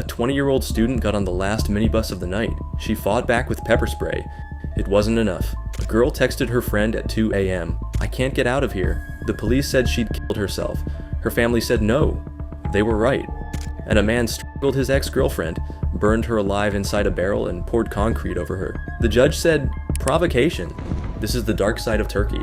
A 20-year-old student got on the last minibus of the night. She fought back with pepper spray. It wasn't enough. A girl texted her friend at 2 a.m., "I can't get out of here." The police said she'd killed herself. Her family said no. They were right. And a man strangled his ex-girlfriend, burned her alive inside a barrel, and poured concrete over her. The judge said, "Provocation. This is the dark side of Turkey."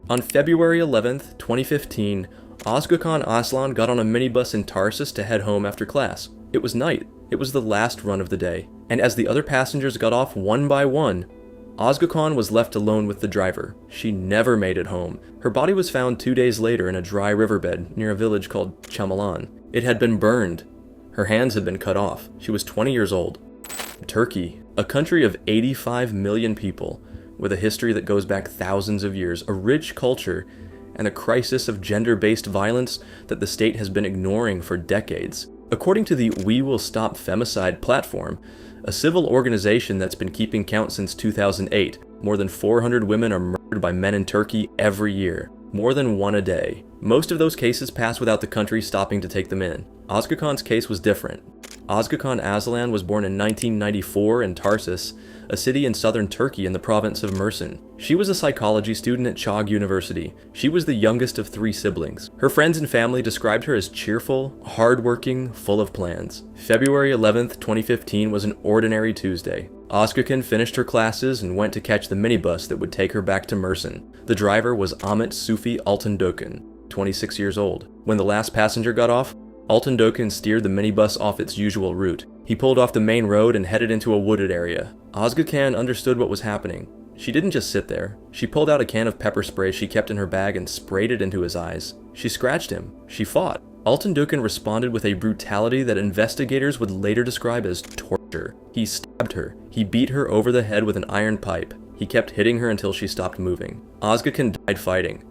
On February 11th, 2015, Özgecan Aslan got on a minibus in Tarsus to head home after class. It was night. It was the last run of the day. And as the other passengers got off one by one, Özgecan was left alone with the driver. She never made it home. Her body was found 2 days later in a dry riverbed near a village called Çamalan. It had been burned. Her hands had been cut off. She was 20 years old. Turkey, a country of 85 million people, with a history that goes back thousands of years, a rich culture, and a crisis of gender-based violence that the state has been ignoring for decades. According to the We Will Stop Femicide platform, a civil organization that's been keeping count since 2008, more than 400 women are murdered by men in Turkey every year, more than one a day. Most of those cases pass without the country stopping to take them in. Özgecan's case was different. Özgecan Aslan was born in 1994 in Tarsus, a city in southern Turkey in the province of Mersin. She was a psychology student at Çağ University. She was the youngest of 3 siblings. Her friends and family described her as cheerful, hardworking, full of plans. February 11th, 2015 was an ordinary Tuesday. Özgecan finished her classes and went to catch the minibus that would take her back to Mersin. The driver was Ahmet Sufi Altındoğan, 26 years old. When the last passenger got off, Altındoğan steered the minibus off its usual route. He pulled off the main road and headed into a wooded area. Özgecan understood what was happening. She didn't just sit there. She pulled out a can of pepper spray she kept in her bag and sprayed it into his eyes. She scratched him. She fought. Altındoğan responded with a brutality that investigators would later describe as torture. He stabbed her. He beat her over the head with an iron pipe. He kept hitting her until she stopped moving. Özgecan died fighting.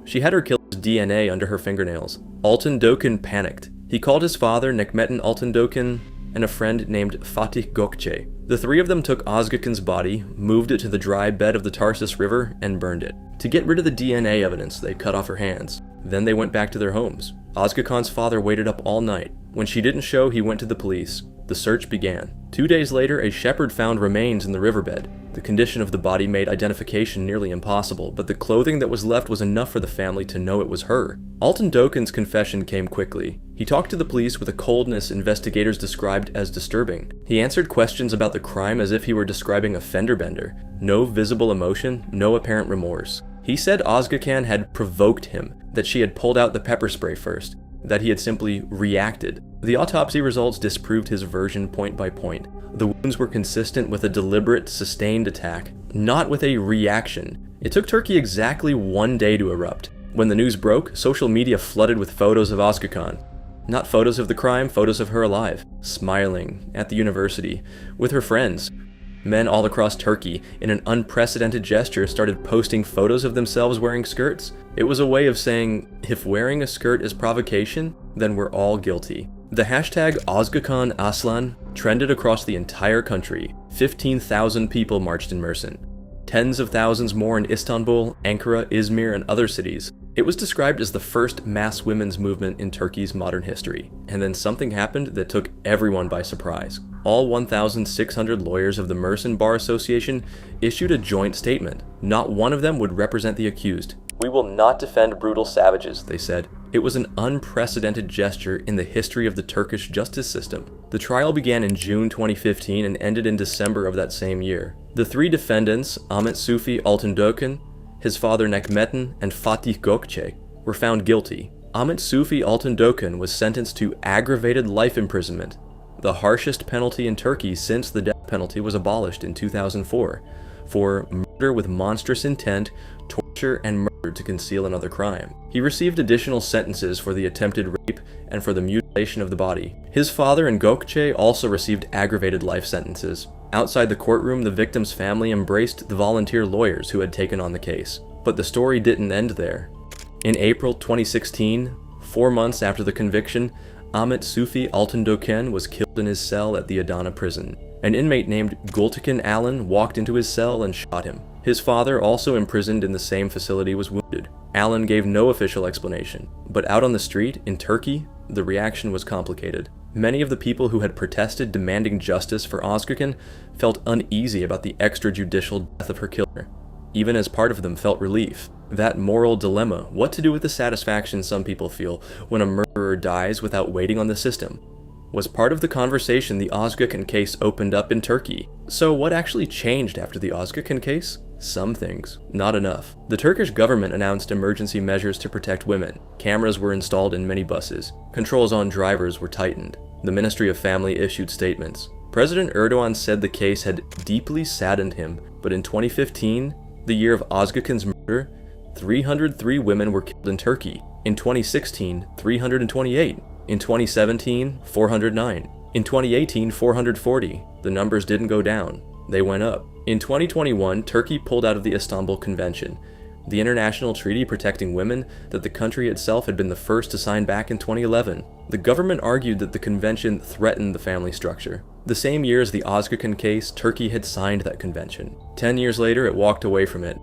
She had her killer's DNA under her fingernails. Altındoğan panicked. He called his father, Necmettin Altındoğan, and a friend named Fatih Gökçe. The 3 of them took Özgecan's body, moved it to the dry bed of the Tarsus River, and burned it. To get rid of the DNA evidence, they cut off her hands. Then they went back to their homes. Özgecan's father waited up all night. When she didn't show, he went to the police. The search began. 2 days later, a shepherd found remains in the riverbed. The condition of the body made identification nearly impossible, but the clothing that was left was enough for the family to know it was her. Altındoğan's confession came quickly. He talked to the police with a coldness investigators described as disturbing. He answered questions about the crime as if he were describing a fender bender. No visible emotion, no apparent remorse. He said Özgecan had provoked him, that she had pulled out the pepper spray first, that he had simply reacted. The autopsy results disproved his version point by point. The wounds were consistent with a deliberate, sustained attack, not with a reaction. It took Turkey exactly 1 day to erupt. When the news broke, social media flooded with photos of Özgecan. Not photos of the crime, photos of her alive, smiling, at the university, with her friends. Men all across Turkey, in an unprecedented gesture, started posting photos of themselves wearing skirts. It was a way of saying, if wearing a skirt is provocation, then we're all guilty. The hashtag Özgecan Aslan trended across the entire country. 15,000 people marched in Mersin. Tens of thousands more in Istanbul, Ankara, Izmir, and other cities. It was described as the first mass women's movement in Turkey's modern history. And then something happened that took everyone by surprise. All 1,600 lawyers of the Mersin Bar Association issued a joint statement. Not one of them would represent the accused. "We will not defend brutal savages," they said. It was an unprecedented gesture in the history of the Turkish justice system. The trial began in June 2015 and ended in December of that same year. The 3 defendants, Ahmet Sufi Altındoğan, his father Necmettin, and Fatih Gökçe, were found guilty. Ahmet Sufi Altındoğan was sentenced to aggravated life imprisonment, the harshest penalty in Turkey since the death penalty was abolished in 2004, for murder with monstrous intent, torture, and murder to conceal another crime. He received additional sentences for the attempted rape and for the mutilation of the body. His father and Gökçe also received aggravated life sentences. Outside the courtroom, the victim's family embraced the volunteer lawyers who had taken on the case. But the story didn't end there. In April 2016, 4 months after the conviction, Ahmet Sufi Altındoğan was killed in his cell at the Adana prison. An inmate named Gültekin Allen walked into his cell and shot him. His father, also imprisoned in the same facility, was wounded. Allen gave no official explanation, but out on the street, in Turkey, the reaction was complicated. Many of the people who had protested demanding justice for Özgecan felt uneasy about the extrajudicial death of her killer. Even as part of them felt relief. That moral dilemma, what to do with the satisfaction some people feel when a murderer dies without waiting on the system, was part of the conversation the Özgecan case opened up in Turkey. So what actually changed after the Özgecan case? Some things, not enough. The Turkish government announced emergency measures to protect women. Cameras were installed in minibuses. Controls on drivers were tightened. The Ministry of Family issued statements. President Erdogan said the case had deeply saddened him, but in 2015, the year of Özgecan's murder, 303 women were killed in Turkey. In 2016, 328. In 2017, 409. In 2018, 440. The numbers didn't go down. They went up. In 2021, Turkey pulled out of the Istanbul Convention, the international treaty protecting women that the country itself had been the first to sign back in 2011. The government argued that the convention threatened the family structure. The same year as the Özgecan case, Turkey had signed that convention. 10 years later, it walked away from it.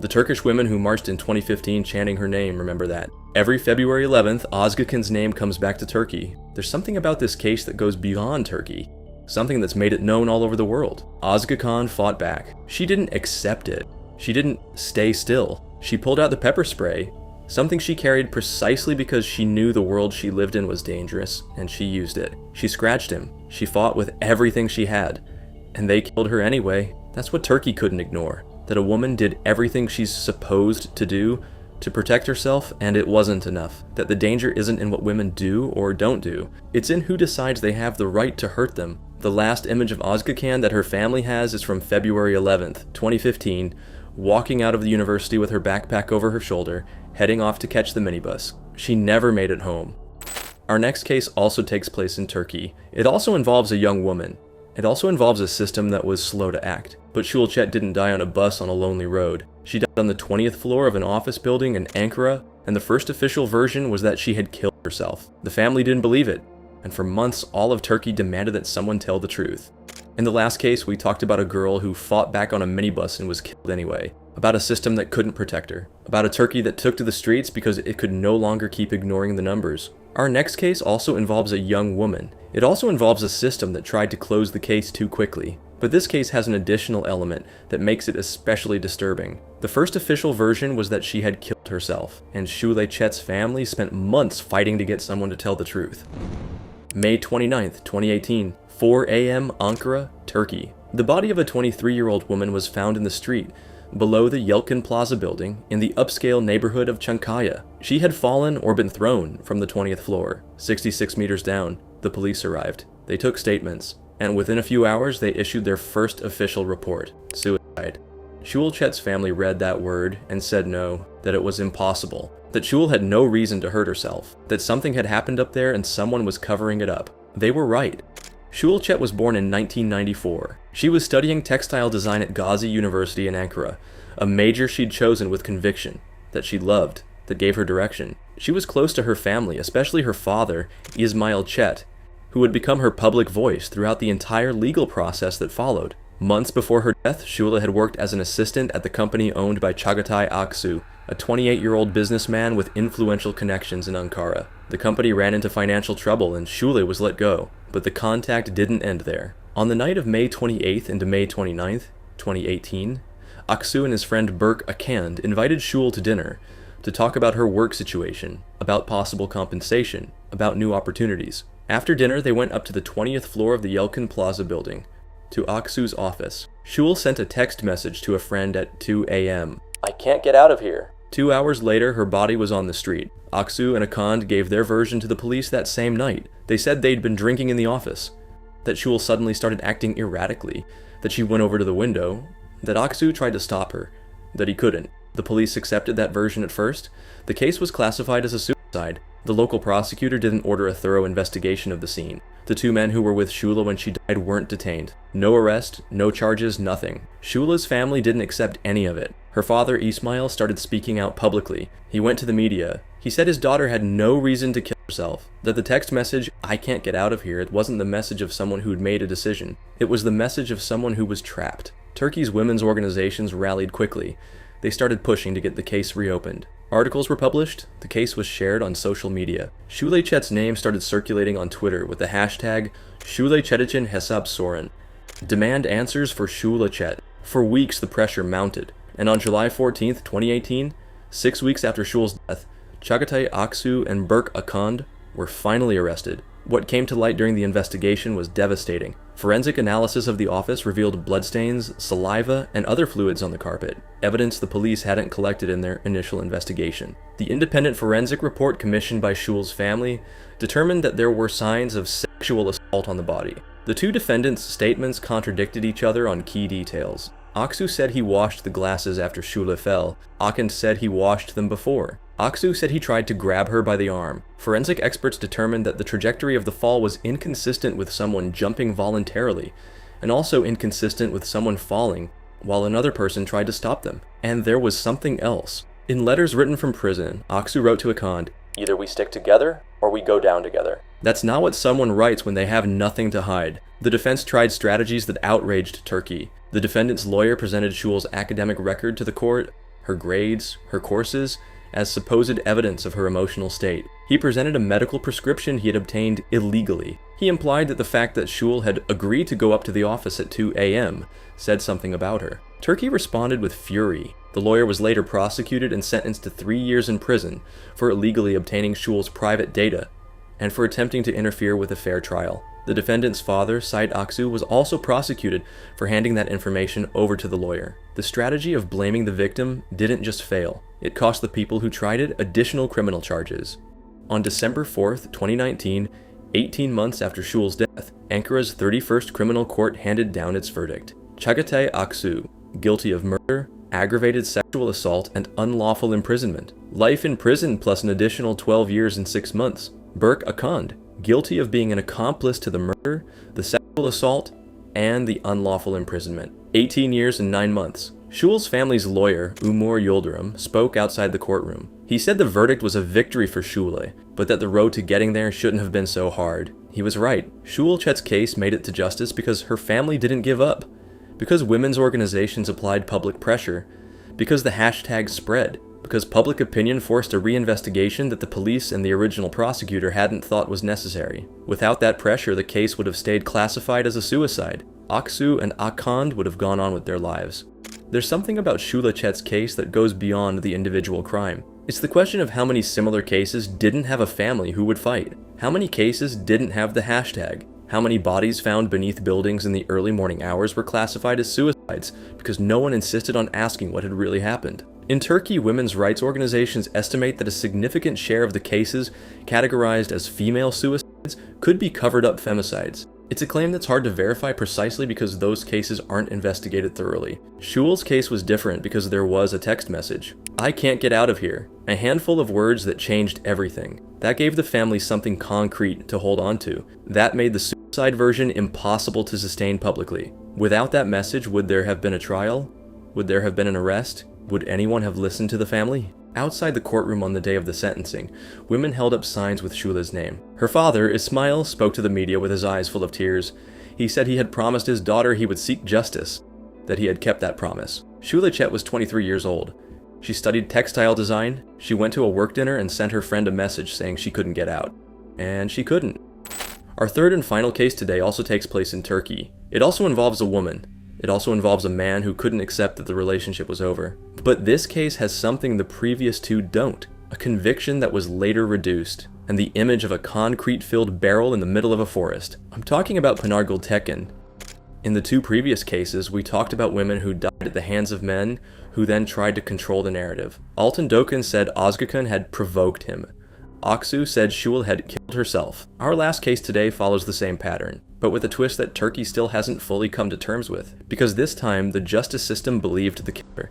The Turkish women who marched in 2015 chanting her name remember that. Every February 11th, Özgecan's name comes back to Turkey. There's something about this case that goes beyond Turkey. Something that's made it known all over the world. Özgecan fought back. She didn't accept it. She didn't stay still. She pulled out the pepper spray, something she carried precisely because she knew the world she lived in was dangerous, and she used it. She scratched him. She fought with everything she had. And they killed her anyway. That's what Turkey couldn't ignore. That a woman did everything she's supposed to do to protect herself, and it wasn't enough. That the danger isn't in what women do or don't do. It's in who decides they have the right to hurt them. The last image of Özgecan that her family has is from February 11th, 2015, walking out of the university with her backpack over her shoulder, heading off to catch the minibus. She never made it home. Our next case also takes place in Turkey. It also involves a young woman. It also involves a system that was slow to act. But Şule Çet didn't die on a bus on a lonely road. She died on the 20th floor of an office building in Ankara, and the first official version was that she had killed herself. The family didn't believe it, and for months all of Turkey demanded that someone tell the truth. In the last case, we talked about a girl who fought back on a minibus and was killed anyway. About a system that couldn't protect her. About a Turkey that took to the streets because it could no longer keep ignoring the numbers. Our next case also involves a young woman. It also involves a system that tried to close the case too quickly. But this case has an additional element that makes it especially disturbing. The first official version was that she had killed herself, and Şule Çet's family spent months fighting to get someone to tell the truth. May 29th, 2018, 4 a.m. Ankara, Turkey. The body of a 23-year-old woman was found in the street below the Yelkin Plaza building in the upscale neighborhood of Çankaya. She had fallen or been thrown from the 20th floor. 66 meters down, the police arrived. They took statements, and within a few hours they issued their first official report: suicide. Şule Çet's family read that word and said no, that it was impossible, that Şule had no reason to hurt herself, that something had happened up there and someone was covering it up. They were right. Şule Çet was born in 1994. She was studying textile design at Gazi University in Ankara, a major she'd chosen with conviction, that she loved, that gave her direction. She was close to her family, especially her father, İsmail Çet, who would become her public voice throughout the entire legal process that followed. Months before her death, Şule had worked as an assistant at the company owned by Çağatay Aksu, a 28-year-old businessman with influential connections in Ankara. The company ran into financial trouble and Şule was let go, but the contact didn't end there. On the night of May 28th into May 29th, 2018, Aksu and his friend Berk Akand invited Şule to dinner to talk about her work situation, about possible compensation, about new opportunities. After dinner, they went up to the 20th floor of the Yelkin Plaza building, to Aksu's office. Şule sent a text message to a friend at 2 a.m. "I can't get out of here." 2 hours later, her body was on the street. Aksu and Akand gave their version to the police that same night. They said they'd been drinking in the office, that Şule suddenly started acting erratically, that she went over to the window, that Aksu tried to stop her, that he couldn't. The police accepted that version at first. The case was classified as a suicide. The local prosecutor didn't order a thorough investigation of the scene. The two men who were with Şule when she died weren't detained. No arrest, no charges, nothing. Şule's family didn't accept any of it. Her father, İsmail, started speaking out publicly. He went to the media. He said his daughter had no reason to kill herself. That the text message, "I can't get out of here," it wasn't the message of someone who'd made a decision. It was the message of someone who was trapped. Turkey's women's organizations rallied quickly. They started pushing to get the case reopened. Articles were published, the case was shared on social media. Şule Çet's name started circulating on Twitter with the hashtag Şule Çet için hesap sorun. Demand answers for Şule Çet. For weeks the pressure mounted, and on July 14, 2018, 6 weeks after Şule's death, Çağatay Aksu and Berk Akand were finally arrested. What came to light during the investigation was devastating. Forensic analysis of the office revealed bloodstains, saliva, and other fluids on the carpet, evidence the police hadn't collected in their initial investigation. The independent forensic report commissioned by Şule's family determined that there were signs of sexual assault on the body. The two defendants' statements contradicted each other on key details. Aksu said he washed the glasses after Şule fell. Akand said he washed them before. Aksu said he tried to grab her by the arm. Forensic experts determined that the trajectory of the fall was inconsistent with someone jumping voluntarily, and also inconsistent with someone falling while another person tried to stop them. And there was something else. In letters written from prison, Aksu wrote to Akand, "Either we stick together, or we go down together." That's not what someone writes when they have nothing to hide. The defense tried strategies that outraged Turkey. The defendant's lawyer presented Şule's academic record to the court, her grades, her courses, as supposed evidence of her emotional state. He presented a medical prescription he had obtained illegally. He implied that the fact that Şule had agreed to go up to the office at 2 a.m. said something about her. Turkey responded with fury. The lawyer was later prosecuted and sentenced to 3 years in prison for illegally obtaining Şule's private data and for attempting to interfere with a fair trial. The defendant's father, Said Aksu, was also prosecuted for handing that information over to the lawyer. The strategy of blaming the victim didn't just fail. It cost the people who tried it additional criminal charges. On December 4th, 2019, 18 months after Şule's death, Ankara's 31st Criminal Court handed down its verdict. Çağatay Aksu, guilty of murder, aggravated sexual assault, and unlawful imprisonment. Life in prison plus an additional 12 years and 6 months. Berk Akand, guilty of being an accomplice to the murder, the sexual assault, and the unlawful imprisonment. 18 years and 9 months. Şule's family's lawyer, Umur Yildirim, spoke outside the courtroom. He said the verdict was a victory for Şule, but that the road to getting there shouldn't have been so hard. He was right. Şule Çet's case made it to justice because her family didn't give up, because women's organizations applied public pressure, because the hashtag spread, because public opinion forced a reinvestigation that the police and the original prosecutor hadn't thought was necessary. Without that pressure, the case would have stayed classified as a suicide. Aksu and Akand would have gone on with their lives. There's something about Şule Çet's case that goes beyond the individual crime. It's the question of how many similar cases didn't have a family who would fight. How many cases didn't have the hashtag? How many bodies found beneath buildings in the early morning hours were classified as suicides because no one insisted on asking what had really happened? In Turkey, women's rights organizations estimate that a significant share of the cases categorized as female suicides could be covered-up femicides. It's a claim that's hard to verify precisely because those cases aren't investigated thoroughly. Şule's case was different because there was a text message. "I can't get out of here." A handful of words that changed everything. That gave the family something concrete to hold on to. That made the suicide version impossible to sustain publicly. Without that message, would there have been a trial? Would there have been an arrest? Would anyone have listened to the family? Outside the courtroom on the day of the sentencing, women held up signs with Şule's name. Her father, Ismail, spoke to the media with his eyes full of tears. He said he had promised his daughter he would seek justice, that he had kept that promise. Şule Çet was 23 years old. She studied textile design. She went to a work dinner and sent her friend a message saying she couldn't get out. And she couldn't. Our third and final case today also takes place in Turkey. It also involves a woman. It also involves a man who couldn't accept that the relationship was over. But this case has something the previous two don't. A conviction that was later reduced, and the image of a concrete-filled barrel in the middle of a forest. I'm talking about Pınar Gültekin. In the two previous cases, we talked about women who died at the hands of men who then tried to control the narrative. Altan Dokan said Özgecan had provoked him. Aksu said Şule had killed herself. Our last case today follows the same pattern, but with a twist that Turkey still hasn't fully come to terms with, because this time the justice system believed the killer.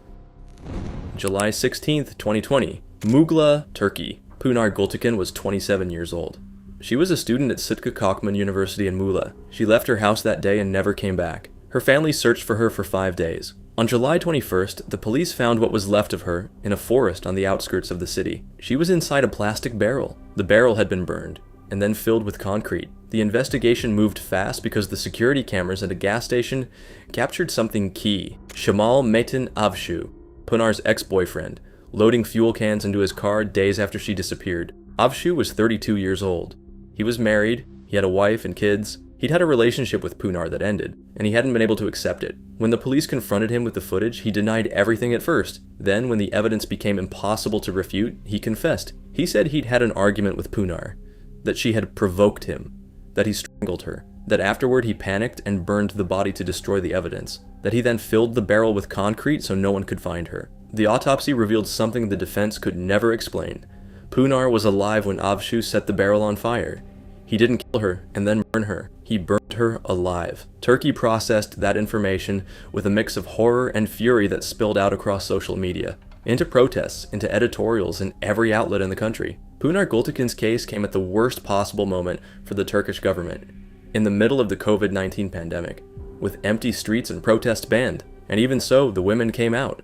July 16th, 2020, Muğla, Turkey. Pınar Gültekin was 27 years old. She was a student at Sıtkı Koçman University in Muğla. She left her house that day and never came back. Her family searched for her for 5 days. On July 21st, the police found what was left of her in a forest on the outskirts of the city. She was inside a plastic barrel. The barrel had been burned, and then filled with concrete. The investigation moved fast because the security cameras at a gas station captured something key. Shamal Metin Avşu, Pınar's ex-boyfriend, loading fuel cans into his car days after she disappeared. Avşu was 32 years old. He was married, he had a wife and kids. He'd had a relationship with Pınar that ended, and he hadn't been able to accept it. When the police confronted him with the footage, he denied everything at first. Then, when the evidence became impossible to refute, he confessed. He said he'd had an argument with Pınar, that she had provoked him, that he strangled her, that afterward he panicked and burned the body to destroy the evidence, that he then filled the barrel with concrete so no one could find her. The autopsy revealed something the defense could never explain. Pınar was alive when Avşu set the barrel on fire. He didn't kill her and then burn her. He burned her alive. Turkey processed that information with a mix of horror and fury that spilled out across social media, into protests, into editorials in every outlet in the country. Pınar Gültekin's case came at the worst possible moment for the Turkish government, in the middle of the COVID-19 pandemic, with empty streets and protests banned. And even so, the women came out,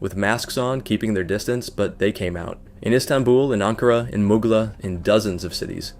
with masks on, keeping their distance, but they came out. In Istanbul, in Ankara, in Muğla, in dozens of cities.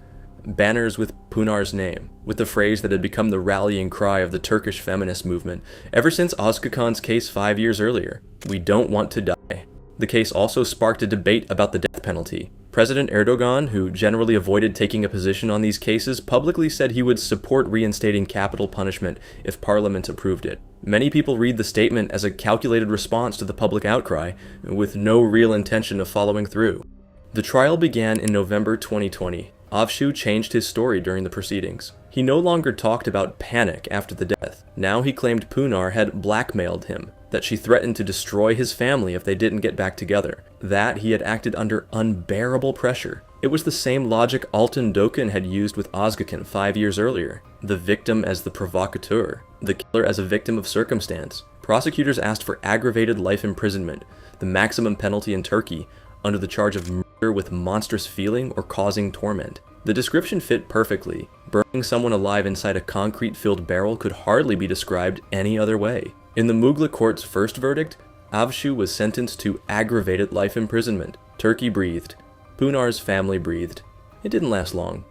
Banners with Pınar's name, with the phrase that had become the rallying cry of the Turkish feminist movement ever since Özgecan's case 5 years earlier. We don't want to die. The case also sparked a debate about the death penalty. President Erdogan, who generally avoided taking a position on these cases, publicly said he would support reinstating capital punishment if Parliament approved it. Many people read the statement as a calculated response to the public outcry, with no real intention of following through. The trial began in November 2020. Avşu changed his story during the proceedings. He no longer talked about panic after the death. Now he claimed Pınar had blackmailed him, that she threatened to destroy his family if they didn't get back together, that he had acted under unbearable pressure. It was the same logic Altan Dokan had used with Özgecan 5 years earlier. The victim as the provocateur, the killer as a victim of circumstance. Prosecutors asked for aggravated life imprisonment, the maximum penalty in Turkey, under the charge of murder with monstrous feeling or causing torment. The description fit perfectly. Burning someone alive inside a concrete-filled barrel could hardly be described any other way. In the Muğla court's first verdict, Avşu was sentenced to aggravated life imprisonment. Turkey breathed. Pınar's family breathed. It didn't last long.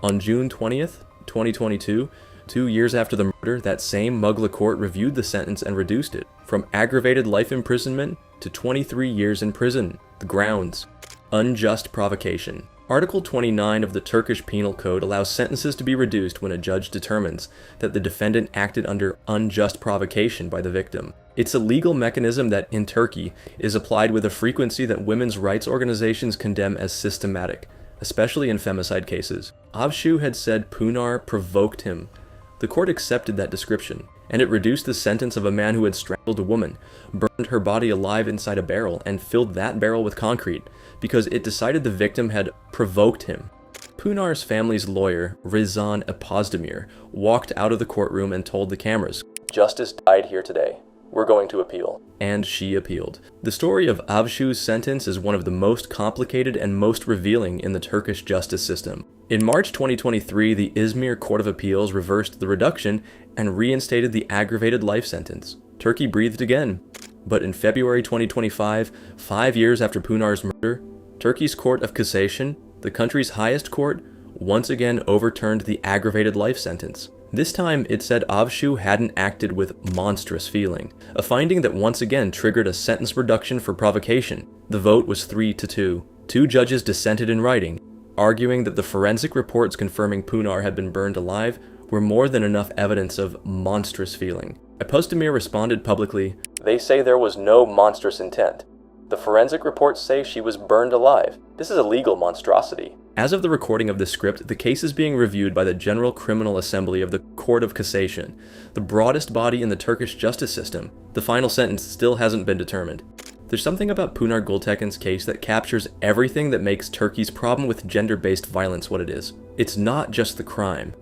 On June 20th, 2022, 2 years after the murder, that same Muğla court reviewed the sentence and reduced it from aggravated life imprisonment to 23 years in prison. The grounds: unjust provocation. Article 29 of the Turkish Penal Code allows sentences to be reduced when a judge determines that the defendant acted under unjust provocation by the victim. It's a legal mechanism that, in Turkey, is applied with a frequency that women's rights organizations condemn as systematic, especially in femicide cases. Avşu had said Pınar provoked him. The court accepted that description, and it reduced the sentence of a man who had strangled a woman, burned her body alive inside a barrel, and filled that barrel with concrete, because it decided the victim had provoked him. Pınar's family's lawyer, Rizan Özdemir, walked out of the courtroom and told the cameras, "Justice died here today. We're going to appeal." And she appealed. The story of Avşu's sentence is one of the most complicated and most revealing in the Turkish justice system. In March 2023, the Izmir Court of Appeals reversed the reduction and reinstated the aggravated life sentence. Turkey breathed again. But in February 2025, 5 years after Pınar's murder, Turkey's Court of Cassation, the country's highest court, once again overturned the aggravated life sentence. This time, it said Avşu hadn't acted with monstrous feeling, a finding that once again triggered a sentence reduction for provocation. The vote was 3-2. 2 judges dissented in writing, arguing that the forensic reports confirming Pınar had been burned alive were more than enough evidence of monstrous feeling. Özdemir responded publicly, "They say there was no monstrous intent. The forensic reports say she was burned alive. This is a legal monstrosity." As of the recording of this script, the case is being reviewed by the General Criminal Assembly of the Court of Cassation, the broadest body in the Turkish justice system. The final sentence still hasn't been determined. There's something about Pınar Gültekin's case that captures everything that makes Turkey's problem with gender-based violence what it is. It's not just the crime.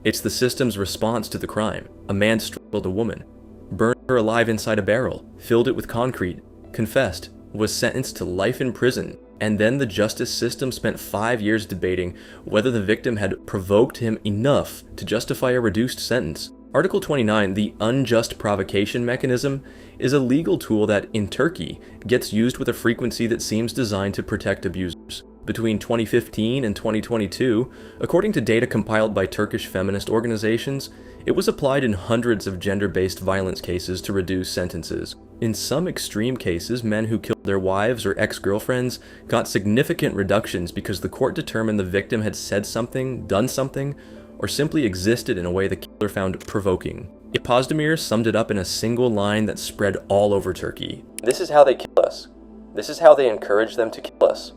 It's the system's response to the crime. A man strangled a woman, burned her alive inside a barrel, filled it with concrete, confessed, was sentenced to life in prison, and then the justice system spent 5 years debating whether the victim had provoked him enough to justify a reduced sentence. Article 29, the unjust provocation mechanism, is a legal tool that, in Turkey, gets used with a frequency that seems designed to protect abusers. Between 2015 and 2022, according to data compiled by Turkish feminist organizations, it was applied in hundreds of gender-based violence cases to reduce sentences. In some extreme cases, men who killed their wives or ex-girlfriends got significant reductions because the court determined the victim had said something, done something, or simply existed in a way the killer found provoking. Özdemir summed it up in a single line that spread all over Turkey. "This is how they kill us. This is how they encourage them to kill us."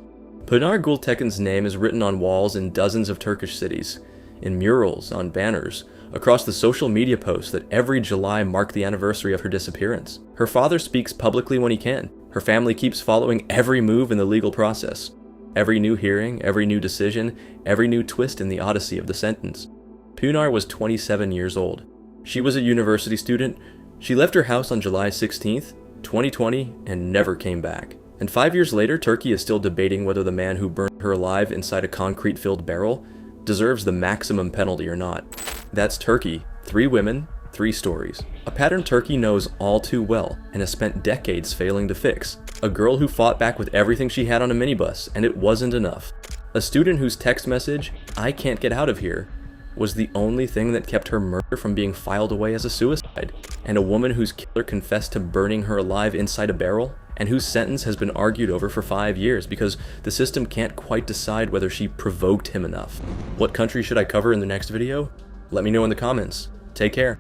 Pınar Gültekin's name is written on walls in dozens of Turkish cities, in murals, on banners, across the social media posts that every July mark the anniversary of her disappearance. Her father speaks publicly when he can. Her family keeps following every move in the legal process. Every new hearing, every new decision, every new twist in the odyssey of the sentence. Pınar was 27 years old. She was a university student. She left her house on July 16th, 2020, and never came back. And 5 years later, Turkey is still debating whether the man who burned her alive inside a concrete-filled barrel deserves the maximum penalty or not. That's Turkey. 3 women, 3 stories. A pattern Turkey knows all too well and has spent decades failing to fix. A girl who fought back with everything she had on a minibus, and it wasn't enough. A student whose text message, "I can't get out of here," was the only thing that kept her murder from being filed away as a suicide. And a woman whose killer confessed to burning her alive inside a barrel, and whose sentence has been argued over for 5 years because the system can't quite decide whether she provoked him enough. What country should I cover in the next video? Let me know in the comments. Take care.